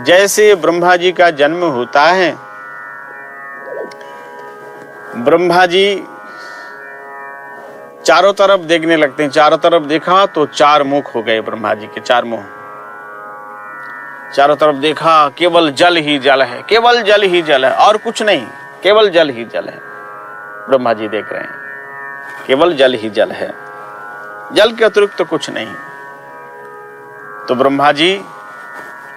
जैसे ब्रह्मा जी का जन्म होता है, ब्रह्मा जी चारों तरफ देखने लगते हैं। चारों तरफ देखा तो चार मुख हो गए ब्रह्मा जी के, चार मुख। चारों तरफ देखा, केवल जल ही जल है, केवल जल ही जल है, और कुछ नहीं, केवल जल ही जल है। ब्रह्मा जी देख रहे हैं, केवल जल ही जल है, जल के अतिरिक्त तो कुछ नहीं। तो ब्रह्मा जी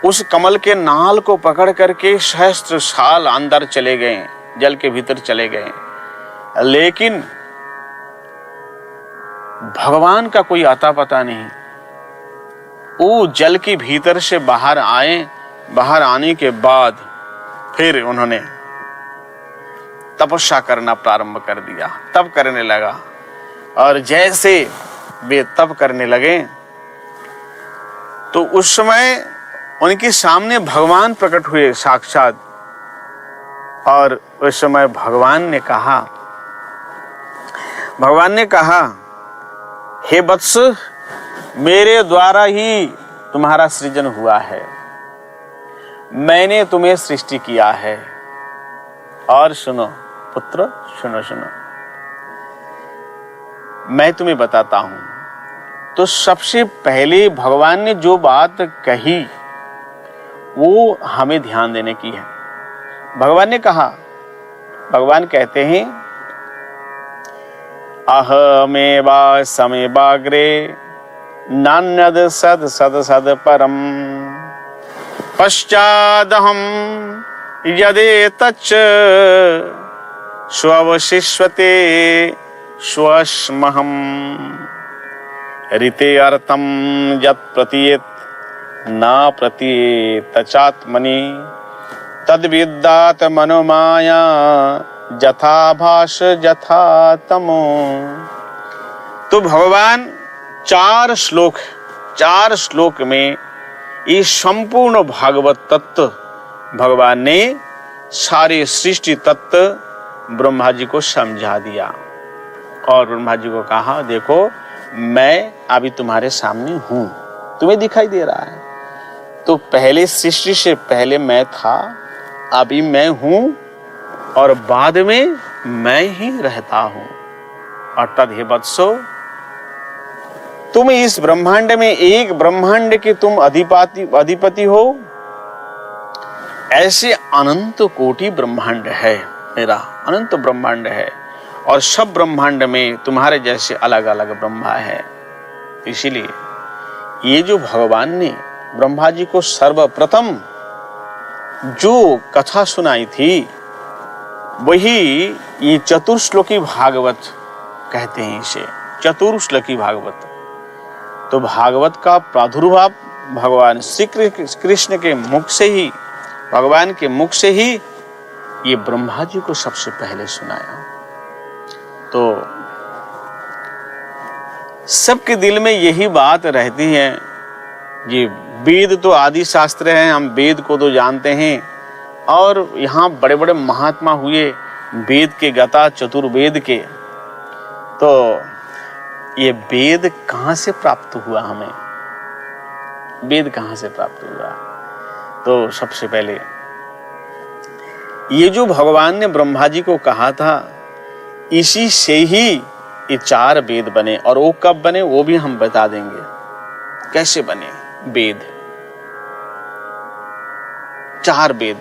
उस कमल के नाल को पकड़ करके सहस्त्र साल अंदर चले गए, जल के भीतर चले गए, लेकिन भगवान का कोई आता पता नहीं। वो जल के भीतर से बाहर आए, बाहर आने के बाद फिर उन्होंने तपस्या करना प्रारंभ कर दिया, तप करने लगा। और जैसे वे तप करने लगे तो उस समय उनके सामने भगवान प्रकट हुए साक्षात। और उस समय भगवान ने कहा, हे वत्स, मेरे द्वारा ही तुम्हारा सृजन हुआ है, मैंने तुम्हें सृष्टि किया है। और सुनो पुत्र, सुनो सुनो, मैं तुम्हें बताता हूं। तो सबसे पहले भगवान ने जो बात कही वो हमें ध्यान देने की है। भगवान ने कहा, भगवान कहते हैं, अहमेवा समेवाग्रे नान्यद सद सद सद परम पश्चादहम यदे तच्च स्ववशिष्यते स्वस्महम ऋते अर्थम यत् प्रतीयेत न प्रतीयेत चात्मनि तद्विद्यात् मनोमाया यथा भास यथा तमो। तो भगवान चार श्लोक में इस संपूर्ण भागवत तत्व भगवान ने सारे सृष्टि तत्व ब्रह्मा जी को समझा दिया। और ब्रह्मा जी को कहा, देखो मैं अभी तुम्हारे सामने हूं, तुम्हें दिखाई दे रहा है। तो पहले सृष्टि से पहले मैं था, अभी मैं हूं, और बाद में मैं ही रहता हूं। अर्थात हे वत्सो, तुम इस ब्रह्मांड में, एक ब्रह्मांड के तुम अधिपति हो। ऐसे अनंत कोटि ब्रह्मांड है, मेरा अनंत ब्रह्मांड है, और सब ब्रह्मांड में तुम्हारे जैसे अलग अलग ब्रह्मा है। इसीलिए ये जो भगवान ने ब्रह्मा जी को सर्वप्रथम जो कथा सुनाई थी, वही ये चतुर्श्लोकी भागवत कहते हैं इसे, चतुर्श्लोकी भागवत। तो भागवत का प्रादुर्भाव भगवान श्री कृष्ण के मुख से ही, भगवान के मुख से ही ये ब्रह्मा जी को सबसे पहले सुनाया। तो सबके दिल में यही बात रहती है, ये वेद तो आदि शास्त्र हैं, हम वेद को तो जानते हैं, और यहाँ बड़े बड़े महात्मा हुए वेद के गता, चतुर्वेद के। तो ये वेद कहाँ से प्राप्त हुआ हमें, वेद कहाँ से प्राप्त हुआ? तो सबसे पहले ये जो भगवान ने ब्रह्मा जी को कहा था, इसी से ही ये चार वेद बने। और वो कब बने वो भी हम बता देंगे, कैसे बने वेद, चार वेद।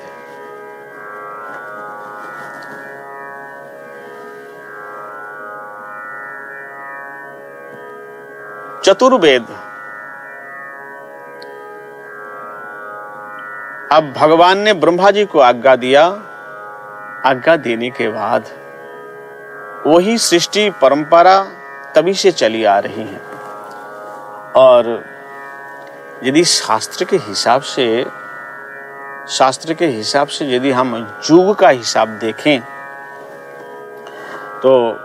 चतुर्वेद। अब भगवान ने ब्रह्मा जी को आज्ञा दिया, आज्ञा देने के बाद वही सृष्टि परंपरा तभी से चली आ रही है। और यदि शास्त्र के हिसाब से यदि हम युग का हिसाब देखें तो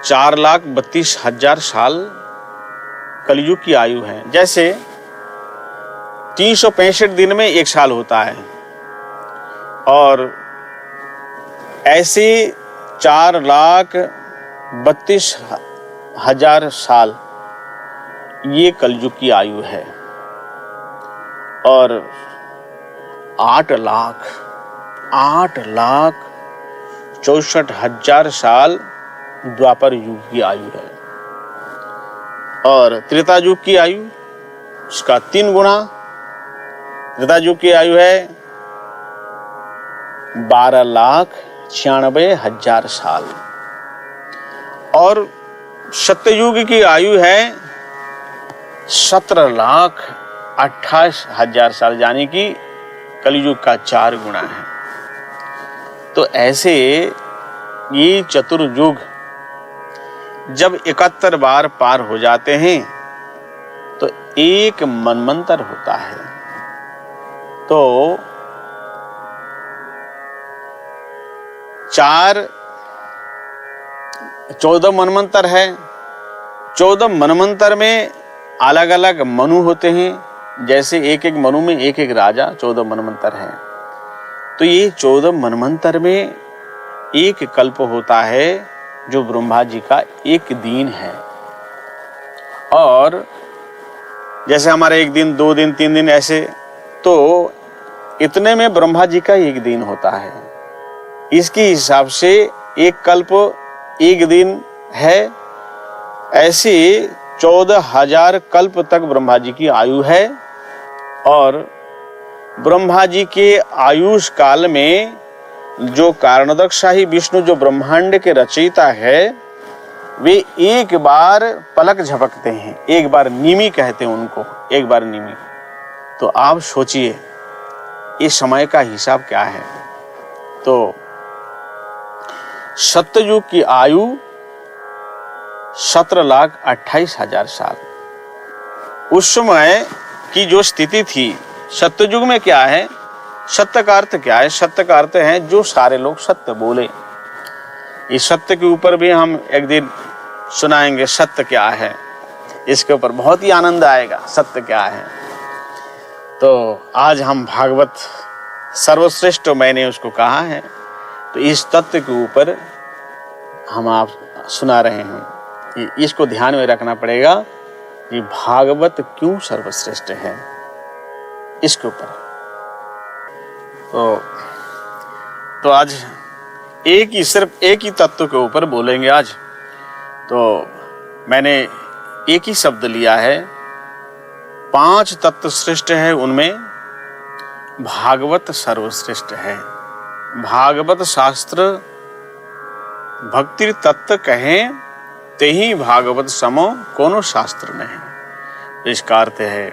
4,32,000 साल कलयुग की आयु है। जैसे 365 दिन में एक साल होता है, और ऐसे 4,32,000 साल ये कलयुग की आयु है। और 8,64,000 साल द्वापर युग की आयु है। और त्रेता युग की आयु उसका 3 गुना। त्रेता युग की आयु है 12,96,000 साल। और सत्ययुग की आयु है 17,28,000 साल, यानी कि कलयुग का 4 गुना है। तो ऐसे ये चतुर्युग जब 71 बार पार हो जाते हैं तो एक मनमंत्र होता है। तो 14 मनमंत्र है। 14 मनमंत्र में अलग अलग मनु होते हैं। जैसे एक एक मनु में एक एक राजा, 14 मनमंत्र है। तो ये 14 मनमंत्र में एक कल्प होता है जो ब्रह्मा जी का एक दिन है। और जैसे हमारे 1 दिन, 2 दिन, 3 दिन ऐसे, तो इतने में ब्रह्मा जी का एक दिन होता है। इसके हिसाब से एक कल्प 1 दिन है। ऐसे 14,000 कल्प तक ब्रह्मा जी की आयु है। और ब्रह्मा जी के आयुष काल में जो कारणोदकशाही विष्णु, जो ब्रह्मांड के रचयिता है, वे एक बार पलक झपकते हैं, एक बार निमि कहते हैं उनको, एक बार निमि। तो आप सोचिए इस समय का हिसाब क्या है। तो सत्ययुग की आयु 17,28,000 साल। उस समय की जो स्थिति थी, सत्ययुग में क्या है, सत्य का अर्थ क्या है? सत्य का अर्थ है जो सारे लोग सत्य बोले। इस सत्य के ऊपर भी हम एक दिन सुनाएंगे सत्य क्या है। इसके ऊपर बहुत ही आनंद आएगा, सत्य क्या है। तो आज हम भागवत सर्वश्रेष्ठ मैंने उसको कहा है, तो इस तत्व के ऊपर हम आप सुना रहे हैं। इसको ध्यान में रखना पड़ेगा कि भागवत क्यों सर्वश्रेष्ठ है, इसके ऊपर। तो आज सिर्फ एक ही तत्व के ऊपर बोलेंगे आज। तो मैंने एक ही शब्द लिया है। 5 तत्व श्रेष्ठ है, उनमें भागवत सर्वश्रेष्ठ है। भागवत शास्त्र भक्ति तत्व कहें ते ही भागवत समो कोनो शास्त्र नहीं। इसका अर्थ है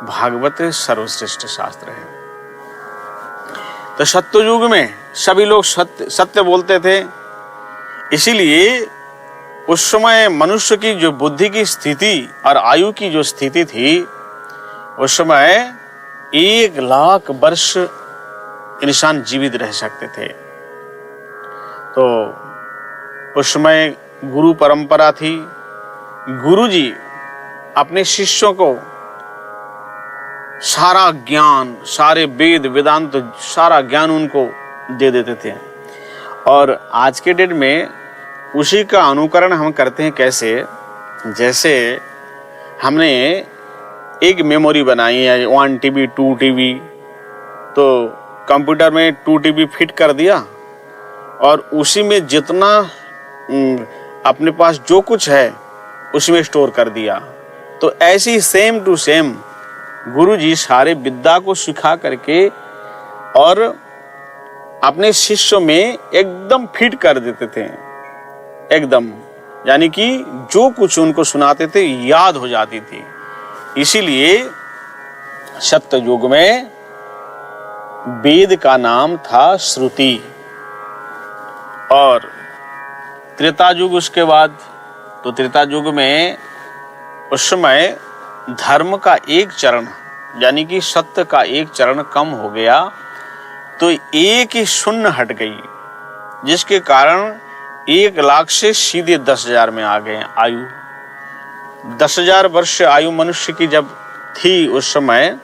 भागवत सर्वश्रेष्ठ शास्त्र है। तो सत्ययुग में सभी लोग सत्य बोलते थे। इसीलिए उस समय मनुष्य की जो बुद्धि की स्थिति और आयु की जो स्थिति थी, उस समय 1,00,000 वर्ष इंसान जीवित रह सकते थे। तो उस समय गुरु परंपरा थी। गुरुजी अपने शिष्यों को सारा ज्ञान, सारे वेद वेदांत, सारा ज्ञान उनको दे देते थे। और आज के डेट में उसी का अनुकरण हम करते हैं। कैसे? जैसे हमने एक मेमोरी बनाई है, 1 TB 2 TB, तो कंप्यूटर में 2 TB फिट कर दिया और उसी में जितना अपने पास जो कुछ है उसमें स्टोर कर दिया। तो ऐसी सेम टू सेम गुरुजी सारे विद्या को सिखा करके और अपने शिष्यों में एकदम फिट कर देते थे, एकदम, यानी कि जो कुछ उनको सुनाते थे याद हो जाती थी। इसीलिए सत्ययुग में वेद का नाम था श्रुति। और त्रेता युग उसके बाद, तो त्रेता युग में उस समय धर्म का एक चरण, यानी कि सत्य का एक चरण कम हो गया, तो एक ही शून्य हट गई, जिसके कारण 1,00,000 से सीधे 10,000 में आ गए आयु। 10,000 वर्ष आयु मनुष्य की जब थी उस समय,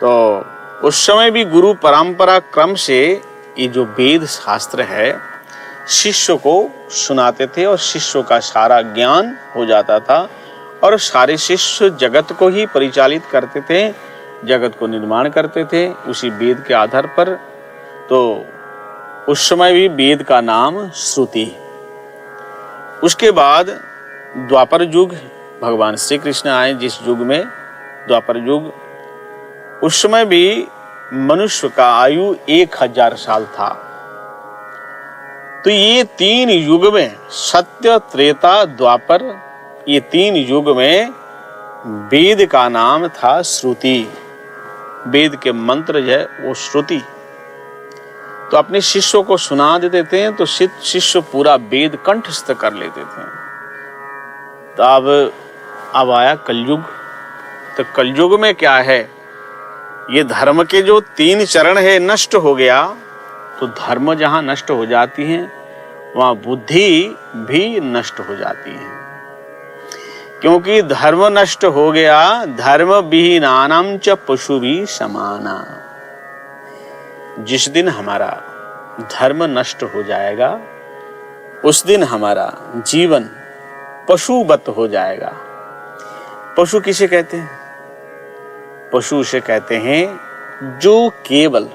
तो उस समय भी गुरु परंपरा क्रम से ये जो वेद शास्त्र है शिष्यों को सुनाते थे और शिष्यों का सारा ज्ञान हो जाता था और सारे शिष्य जगत को ही परिचालित करते थे जगत को निर्माण करते थे उसी वेद के आधार पर। तो उस समय भी वेद का नाम श्रुति। उसके बाद द्वापर युग, भगवान श्री कृष्ण आए जिस युग में, द्वापर युग, उस समय भी मनुष्य का आयु 1000 साल था। तो ये 3 युग में, सत्य, त्रेता, द्वापर, ये 3 युग में वेद का नाम था श्रुति। वेद के मंत्र जो है वो श्रुति। तो अपने शिष्यों को सुना देते थे तो शिष्य पूरा वेद कंठस्थ कर लेते थे। तो अब आया कलयुग। तो कलयुग में क्या है, ये धर्म के जो 3 चरण है नष्ट हो गया। तो धर्म जहां नष्ट हो जाती है वहां बुद्धि भी नष्ट हो जाती है, क्योंकि धर्म नष्ट हो गया। धर्म विहीनानां च पशु भी समाना। जिस दिन हमारा धर्म नष्ट हो जाएगा उस दिन हमारा जीवन पशुवत हो जाएगा। पशु किसे कहते हैं? पशु उसे कहते हैं जो केवल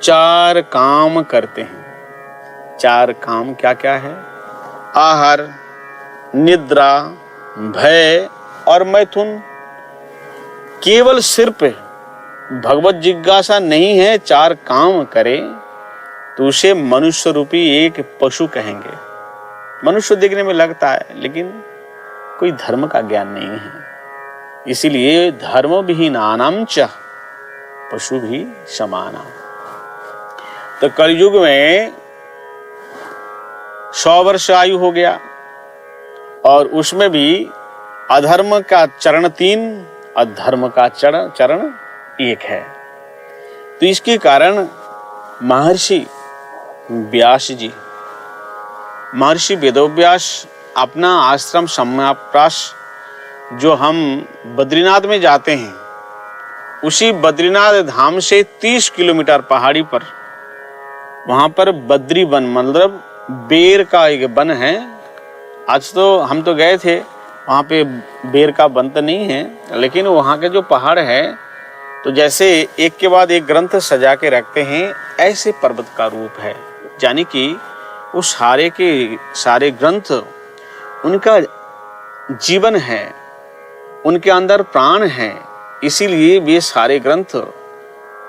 4 काम करते हैं। 4 काम क्या क्या है? आहार, निद्रा, भय और मैथुन। केवल सिर पे भगवत जिज्ञासा नहीं है, 4 काम करे तो उसे मनुष्य रूपी एक पशु कहेंगे। मनुष्य देखने में लगता है लेकिन कोई धर्म का ज्ञान नहीं है। इसीलिए धर्म विहीनानां च पशु भी समाना। तो कलयुग में 100 वर्ष आयु हो गया और उसमें भी अधर्म का चरण 3, अधर्म का चरण 1 है। तो इसके कारण महर्षि व्यास जी, महर्षि वेदव्यास अपना आश्रम समाप्रास, जो हम बद्रीनाथ में जाते हैं, उसी बद्रीनाथ धाम से 30 किलोमीटर पहाड़ी पर, वहां पर बद्री वन मतलब बेर का एक वन है। आज तो हम तो गए थे, वहां पे बेर का वन तो नहीं है, लेकिन वहां के जो पहाड़ है तो जैसे एक के बाद एक ग्रंथ सजा के रखते हैं, ऐसे पर्वत का रूप है। यानी कि वो सारे के सारे ग्रंथ उनका जीवन है, उनके अंदर प्राण है। इसीलिए वे सारे ग्रंथ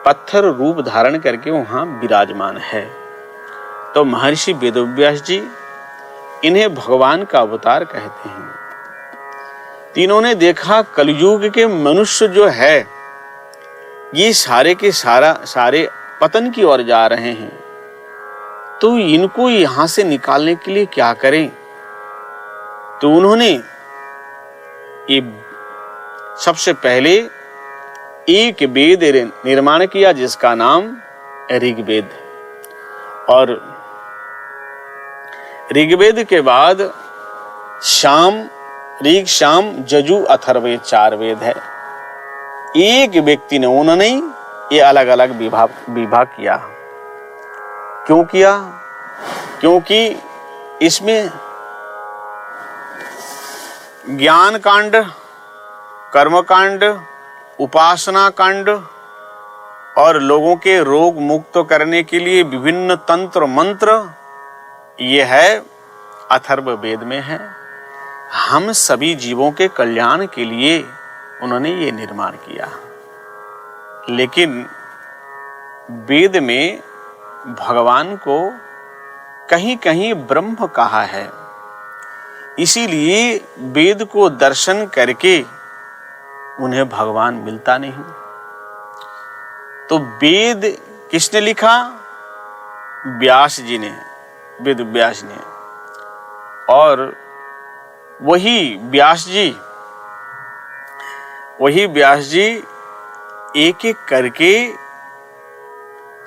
पत्थर रूप धारण करके वहां विराजमान है। तो महर्षि वेदव्यास जी, इन्हें भगवान का अवतार कहते हैं। तीनों ने देखा कलयुग के मनुष्य जो है ये सारे के सारे पतन की ओर जा रहे हैं, तो इनको यहां से निकालने के लिए क्या करें? तो उन्होंने ये सबसे पहले एक वेद निर्माण किया जिसका नाम ऋग्वेद। और ऋग्वेद के बाद ऋग, शाम, यजु, अथर्व, ये 4 वेद है। एक व्यक्ति ने, उन्होंने ये अलग अलग विभाग किया। क्यों किया? क्योंकि इसमें ज्ञान कांड, कर्म कांड, उपासना कांड और लोगों के रोग मुक्त करने के लिए विभिन्न तंत्र मंत्र, ये है अथर्व वेद में है। हम सभी जीवों के कल्याण के लिए उन्होंने ये निर्माण किया। लेकिन वेद में भगवान को कहीं कहीं ब्रह्म कहा है, इसीलिए वेद को दर्शन करके उन्हें भगवान मिलता नहीं। तो वेद किसने लिखा? व्यास जी ने, वेद व्यास ने। और वही व्यास जी एक एक करके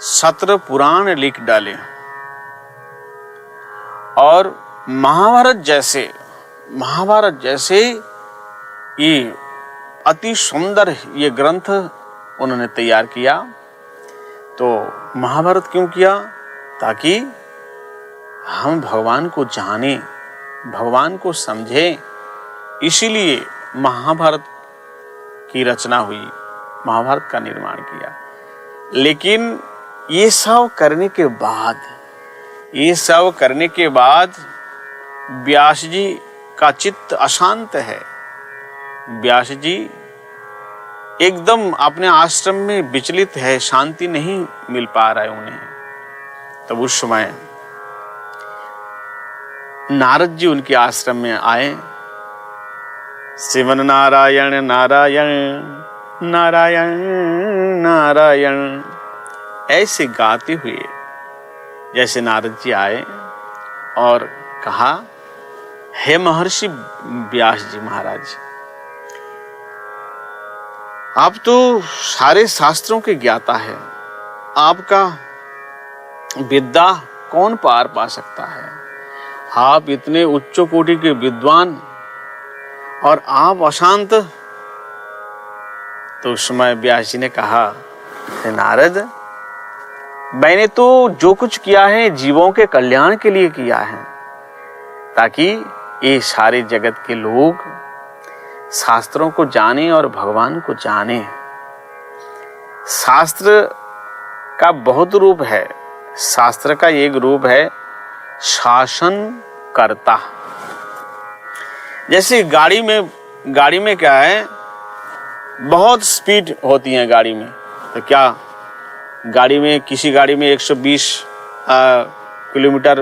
17 पुराण लिख डाले। और महाभारत जैसे ये अति सुंदर ये ग्रंथ उन्होंने तैयार किया। तो महाभारत क्यों किया? ताकि हम भगवान को जाने, भगवान को समझें। इसीलिए महाभारत की रचना हुई। महाभारत का निर्माण किया। लेकिन ये सब करने के बाद व्यास जी का चित्त अशांत है। व्यास जी एकदम अपने आश्रम में विचलित है, शांति नहीं मिल पा रहा है उन्हें। तब उस समय नारद जी उनके आश्रम में आए। श्रीमन नारायण नारायण नारायण नारायण ऐसे गाते हुए जैसे नारद जी आए और कहा, हे महर्षि व्यास जी महाराज, आप तो सारे शास्त्रों के ज्ञाता है, आपका विद्या कौन पार पा सकता है? आप इतने उच्च कोटि के विद्वान और आप अशांत। तो उस समय व्यास जी ने कहा, नारद, मैंने तो जो कुछ किया है जीवों के कल्याण के लिए किया है, ताकि ये सारे जगत के लोग शास्त्रों को जाने और भगवान को जाने। शास्त्र का बहुत रूप है। शास्त्र का एक रूप है शासन करता। जैसे गाड़ी में क्या है, बहुत स्पीड होती है गाड़ी में, तो क्या किसी गाड़ी में 120 किलोमीटर,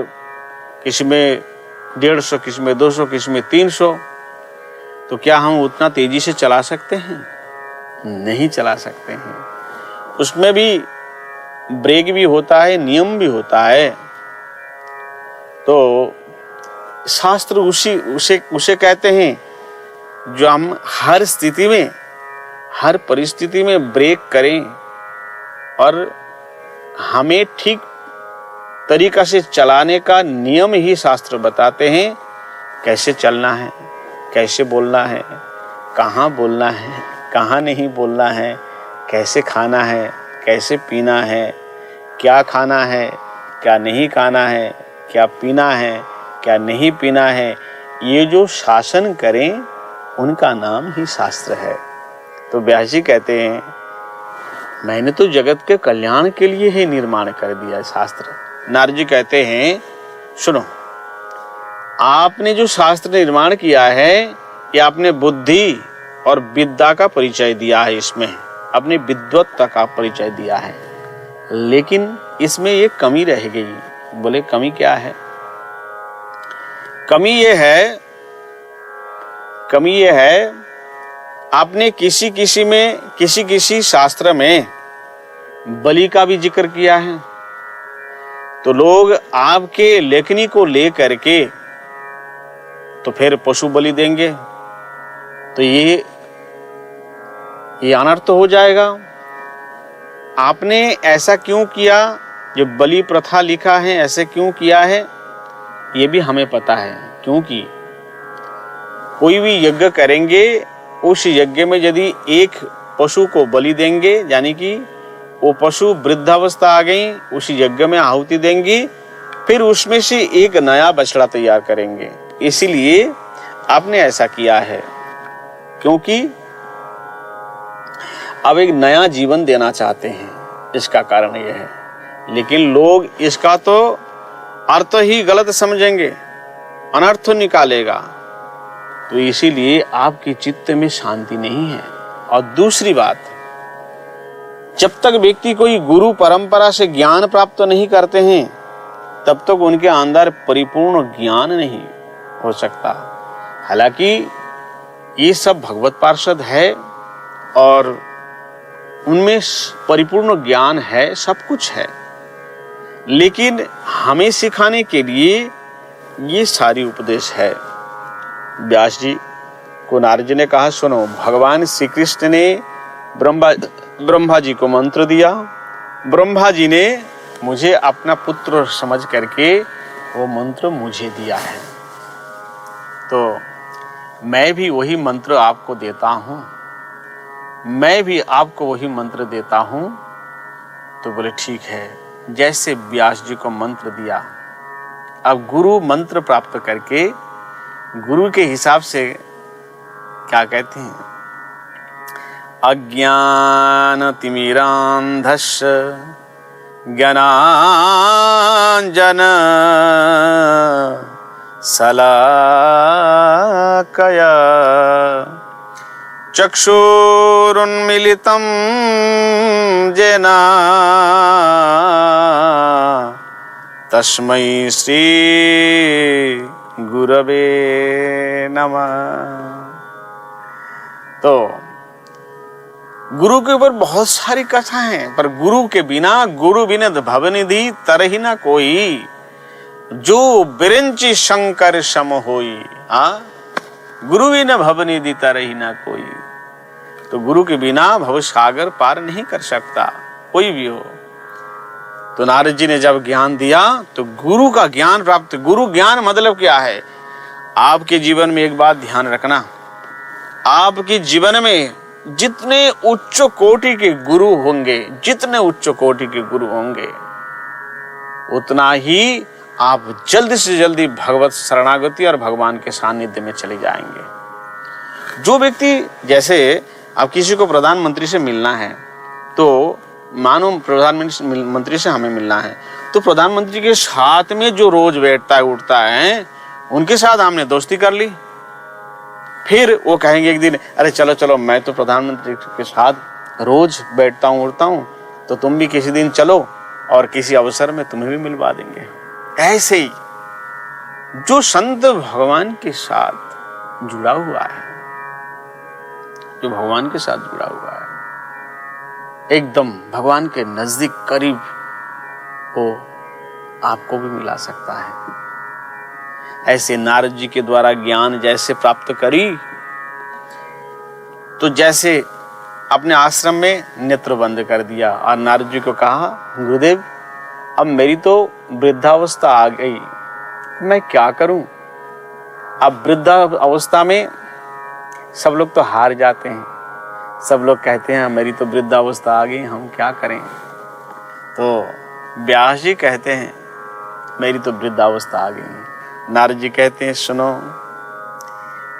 किसी में 150, किसी में 200, किसी में 300, तो क्या हम उतना तेजी से चला सकते हैं? नहीं चला सकते हैं। उसमें भी ब्रेक भी होता है, नियम भी होता है। तो शास्त्र उसे कहते हैं जो हम हर स्थिति में, हर परिस्थिति में ब्रेक करें और हमें ठीक तरीका से चलाने का नियम ही शास्त्र बताते हैं। कैसे चलना है, कैसे बोलना है, कहाँ बोलना है, कहाँ नहीं बोलना है, कैसे खाना है, कैसे पीना है, क्या खाना है, क्या नहीं खाना है, क्या पीना है, क्या नहीं पीना है। ये जो शासन करें उनका नाम ही शास्त्र है। तो व्यास जी कहते हैं, मैंने तो जगत के कल्याण के लिए ही निर्माण कर दिया शास्त्र। नारद जी कहते हैं, सुनो, आपने जो शास्त्र निर्माण किया है, ये आपने बुद्धि और विद्या का परिचय दिया है, इसमें अपने विद्वत्ता का परिचय दिया है, लेकिन इसमें एक कमी रह गई। बोले, कमी क्या है? कमी ये है आपने किसी शास्त्र में बलि का भी जिक्र किया है। तो लोग आपके लेखनी को लेकर के तो फिर पशु बलि देंगे, तो ये अनर्थ हो जाएगा। आपने ऐसा क्यों किया? जो बलि प्रथा लिखा है, ऐसे क्यों किया है ये भी हमें पता है। क्योंकि कोई भी यज्ञ करेंगे, उस यज्ञ में यदि एक पशु को बलि देंगे, यानी कि वो पशु वृद्धावस्था आ गई, उस यज्ञ में आहुति देंगी, फिर उसमें से एक नया बछड़ा तैयार करेंगे। इसीलिए आपने ऐसा किया है, क्योंकि अब एक नया जीवन देना चाहते हैं, इसका कारण यह है। लेकिन लोग इसका तो अर्थ ही गलत समझेंगे, अनर्थ निकालेगा, तो इसीलिए आपकी चित्त में शांति नहीं है। और दूसरी बात, जब तक व्यक्ति कोई गुरु परंपरा से ज्ञान प्राप्त नहीं करते हैं, तब तक उनके अंदर परिपूर्ण ज्ञान नहीं हो सकता। हालांकि ये सब भगवत पार्षद है और उनमें परिपूर्ण ज्ञान है, सब कुछ है, लेकिन हमें सिखाने के लिए ये सारी उपदेश है। व्यास जी को नारद जी ने कहा, सुनो, भगवान श्री कृष्ण ने ब्रह्मा जी को मंत्र दिया। ब्रह्मा जी ने मुझे अपना पुत्र समझ करके वो मंत्र मुझे दिया है, तो मैं भी वही मंत्र आपको देता हूँ, मैं भी आपको वही मंत्र देता हूँ। तो बोले, ठीक है। जैसे व्यास जी को मंत्र दिया, अब गुरु मंत्र प्राप्त करके गुरु के हिसाब से क्या कहते हैं, अज्ञानतिमिरान्धस्य ज्ञानाञ्जन शलाकया चक्षुरुन्मीलितं येन तस्मै श्री गुरवे नमः। तो गुरु के ऊपर बहुत सारी कथा हैं, पर गुरु के बिना गुरु बिना भवनिधि तरहि न कोई, जो बिरंची शंकर सम होई। हाँ, गुरु बिना भवनिधि तरहि न कोई। तो गुरु के बिना भव सागर पार नहीं कर सकता कोई भी हो। तो नारद जी ने जब ज्ञान दिया तो गुरु का ज्ञान प्राप्त। गुरु ज्ञान मतलब क्या है? आपके जीवन में एक बात ध्यान रखना, आपके जीवन में जितने उच्च कोटि के गुरु होंगे, जितने उच्च कोटि के गुरु होंगे, उतना ही आप जल्दी से जल्दी भगवत शरणागति और भगवान के सानिध्य में चले जाएंगे। जो व्यक्ति, जैसे अब किसी को प्रधानमंत्री से मिलना है, तो मानो प्रधानमंत्री से हमें मिलना है, तो प्रधानमंत्री के साथ में जो रोज बैठता है उठता है, उनके साथ हमने दोस्ती कर ली। फिर वो कहेंगे एक दिन, अरे चलो चलो, मैं तो प्रधानमंत्री के साथ रोज बैठता हूँ उठता हूँ, तो तुम भी किसी दिन चलो और किसी अवसर में तुम्हें भी मिलवा देंगे। ऐसे ही जो संत भगवान के साथ जुड़ा हुआ है, जो भगवान के साथ जुड़ा हुआ है, एकदम भगवान के नजदीक करीब, वो आपको भी मिला सकता है। ऐसे नारद जी के द्वारा ज्ञान जैसे प्राप्त करी, तो जैसे अपने आश्रम में नेत्र बंद कर दिया और नारद जी को कहा, गुरुदेव अब मेरी तो वृद्धावस्था आ गई, मैं क्या करूं? अब वृद्धावस्था में सब लोग तो हार जाते हैं, सब लोग कहते हैं मेरी तो वृद्धावस्था आ गई, हम क्या करें? तो व्यास जी कहते हैं मेरी तो वृद्धावस्था आ गई। नारद जी कहते हैं सुनो,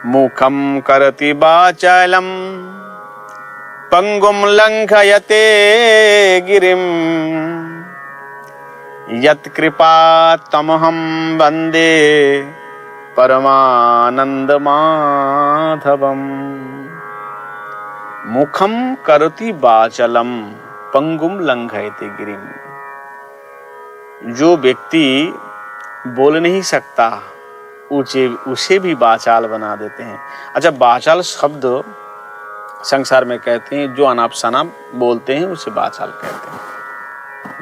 मुखम करति वाचालम पंगुम लंघयते गिरिम यत् कृपा तमहम वंदे परमानंद माधवम। मुखम करति वाचालम पंगुम लंघयते गिरिम। जो व्यक्ति बोल नहीं सकता उसे भी वाचाल बना देते हैं। अच्छा, वाचाल शब्द संसार में कहते हैं, जो अनाप शनाप बोलते हैं उसे वाचाल कहते हैं,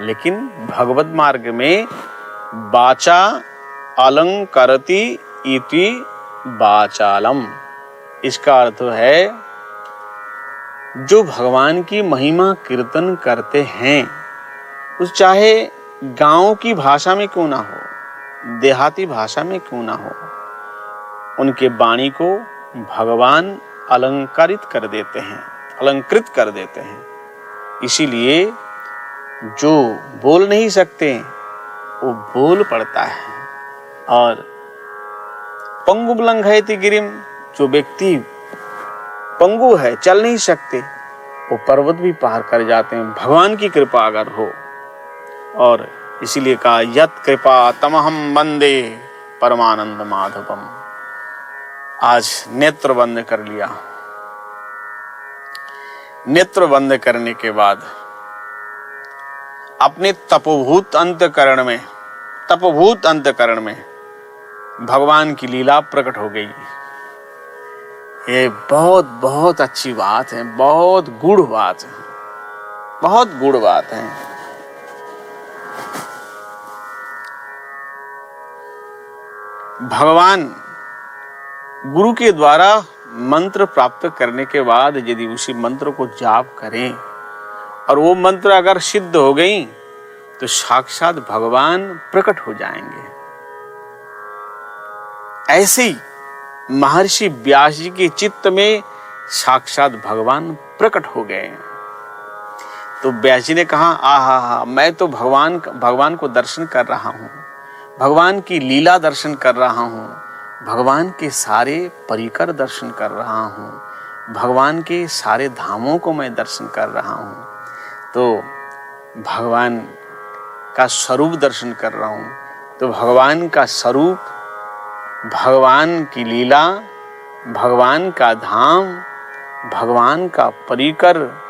लेकिन भगवत मार्ग में वाचा अलंकरति इति वाचालम, इसका अर्थ है जो भगवान की महिमा कीर्तन करते हैं, उस चाहे गांव की भाषा में क्यों ना हो, देहाती भाषा में क्यों ना हो, उनके वाणी को भगवान अलंकारित कर देते हैं, अलंकृत कर देते हैं। इसीलिए जो बोल नहीं सकते वो बोल पड़ता है। और पंगु लंघयति गिरिम, जो व्यक्ति पंगु है, चल नहीं सकते, वो पर्वत भी पार कर जाते हैं, भगवान की कृपा अगर हो। और इसीलिए कहा यत् कृपा तमहम वंदे परमानंद माधवम। आज नेत्र बंद कर लिया। नेत्र बंद करने के बाद अपने तपोभूत अंतःकरण में भगवान की लीला प्रकट हो गई। ये बहुत बहुत अच्छी बात है, बहुत गूढ़ बात है, बहुत गूढ़ बात है। भगवान गुरु के द्वारा मंत्र प्राप्त करने के बाद यदि उसी मंत्र को जाप करें और वो मंत्र अगर सिद्ध हो गई तो साक्षात भगवान प्रकट हो जाएंगे। ऐसे ही महर्षि व्यास जी के चित्त में साक्षात भगवान प्रकट हो गए। तो व्यास जी ने कहा, आहा, मैं तो भगवान को दर्शन कर रहा हूँ, भगवान की लीला दर्शन कर रहा हूँ, भगवान के सारे परिकर दर्शन कर रहा हूँ, भगवान के सारे धामों को मैं दर्शन कर रहा हूँ, तो भगवान का स्वरूप दर्शन कर रहा हूँ, तो भगवान का स्वरूप, भगवान की लीला, भगवान का धाम, भगवान का परिकर,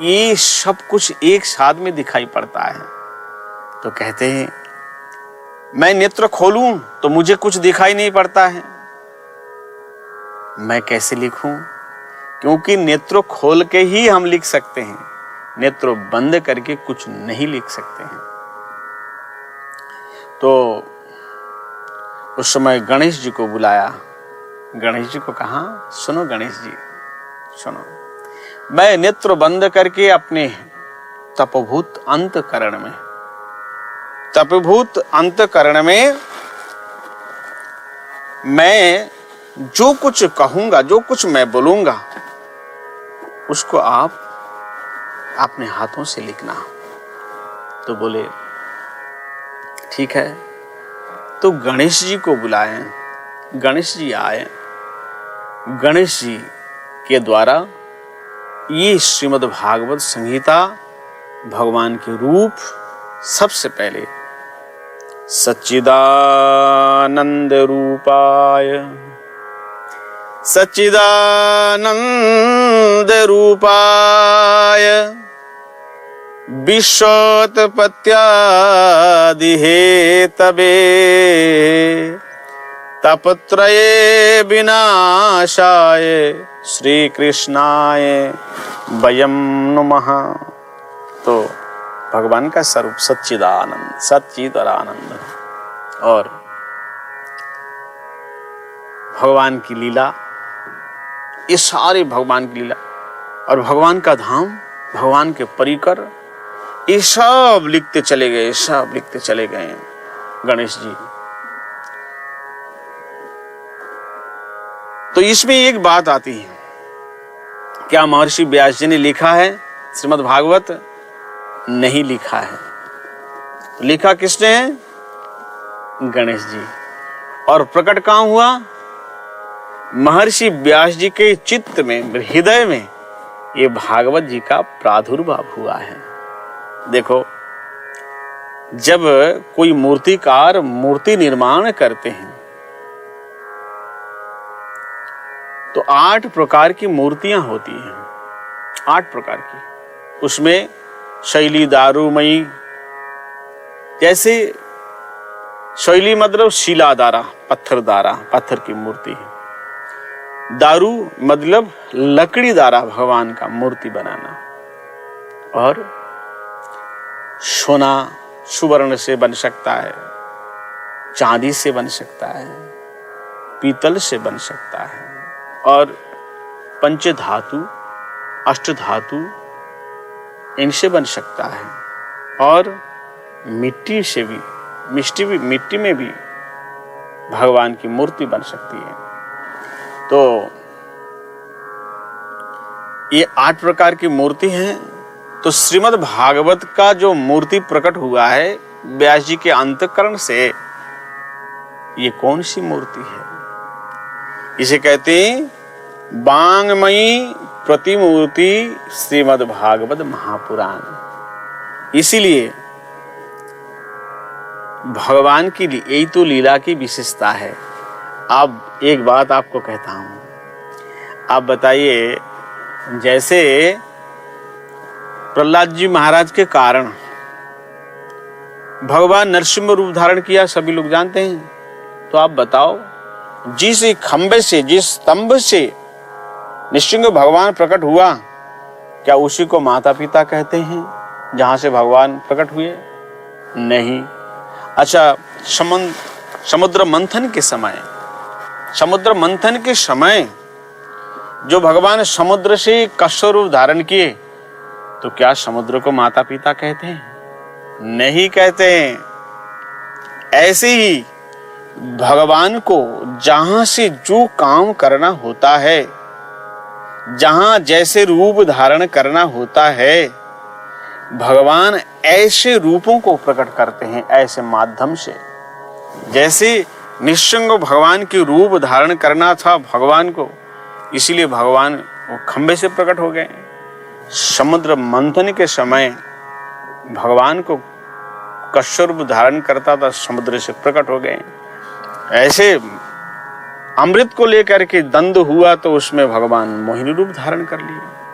ये सब कुछ एक साथ में दिखाई पड़ता है। तो कहते हैं मैं नेत्र खोलूं तो मुझे कुछ दिखाई नहीं पड़ता है, मैं कैसे लिखूं? क्योंकि नेत्र खोल के ही हम लिख सकते हैं, नेत्र बंद करके कुछ नहीं लिख सकते हैं। तो उस समय गणेश जी को बुलाया, गणेश जी को कहा सुनो गणेश जी सुनो, मैं नेत्र बंद करके अपने तपभूत अंतकरण में मैं जो कुछ कहूंगा, जो कुछ मैं बोलूंगा, उसको आप अपने हाथों से लिखना। तो बोले ठीक है। तो गणेश जी को बुलाए, गणेश जी आए, गणेश जी के द्वारा ये श्रीमद् भागवत संहिता, भगवान के रूप सबसे पहले सच्चिदानंद रूपाय, सच्चिदानंद रूपाय विश्वोत्पत्त्यादि हेतवे तापत्रये विनाशाय श्री कृष्णाय वयं नुमः। तो भगवान का स्वरूप सच्चिदानंद, सच्चिद और आनंद, और भगवान की लीला, ये सारे भगवान की लीला और भगवान का धाम, भगवान के परिकर, ये सब लिखते चले गए, सब लिखते चले गए गणेश जी। तो इसमें एक बात आती है, क्या महर्षि व्यास जी ने लिखा है श्रीमद् भागवत? नहीं लिखा है। तो लिखा किसने है? गणेश जी। और प्रकट कहां हुआ? महर्षि व्यास जी के चित्त में, हृदय में ये भागवत जी का प्रादुर्भाव हुआ है। देखो, जब कोई मूर्तिकार मूर्ति निर्माण करते हैं तो 8 प्रकार की मूर्तियां होती हैं, 8 प्रकार की। उसमें शैली दारूमयी, जैसे शैली मतलब शिलादारा, पत्थर की मूर्ति है। दारू मतलब लकड़ी द्वारा भगवान का मूर्ति बनाना। और सोना सुवर्ण से बन सकता है, चांदी से बन सकता है, पीतल से बन सकता है, और पंचधातु, अष्टधातु इनसे बन सकता है। और मिट्टी से भी, मिट्टी में भी भगवान की मूर्ति बन सकती है। तो ये 8 प्रकार की मूर्ति हैं। तो श्रीमद् भागवत का जो मूर्ति प्रकट हुआ है व्यास जी के अंतःकरण से, ये कौन सी मूर्ति है? इसे कहते हैं वांगमयी प्रतिमूर्ति श्रीमद् भागवत महापुराण। इसीलिए भगवान की यही तो लीला की विशेषता है। अब एक बात आपको कहता हूं, आप बताइए, जैसे प्रहलाद जी महाराज के कारण भगवान नरसिंह रूप धारण किया, सभी लोग जानते हैं। तो आप बताओ, जिस खंबे से, जिस स्तंभ से नृसिंह भगवान प्रकट हुआ, क्या उसी को माता पिता कहते हैं जहां से भगवान प्रकट हुए? नहीं। अच्छा, समुद्र मंथन के समय जो भगवान समुद्र से कश्यप रूप धारण किए, तो क्या समुद्र को माता पिता कहते हैं? नहीं कहते हैं। ऐसे ही भगवान को जहां से जो काम करना होता है, जहां जैसे रूप धारण करना होता है, भगवान ऐसे रूपों को प्रकट करते हैं, ऐसे माध्यम से। जैसे नृसिंह भगवान के रूप धारण करना था भगवान को, इसीलिए भगवान वो खंबे से प्रकट हो गए। समुद्र मंथन के समय भगवान को कश्यप रूप धारण करता था, समुद्र से प्रकट हो गए। ऐसे अमृत को लेकर के द्वंद्व हुआ तो उसमें भगवान मोहिनी रूप धारण कर लिए।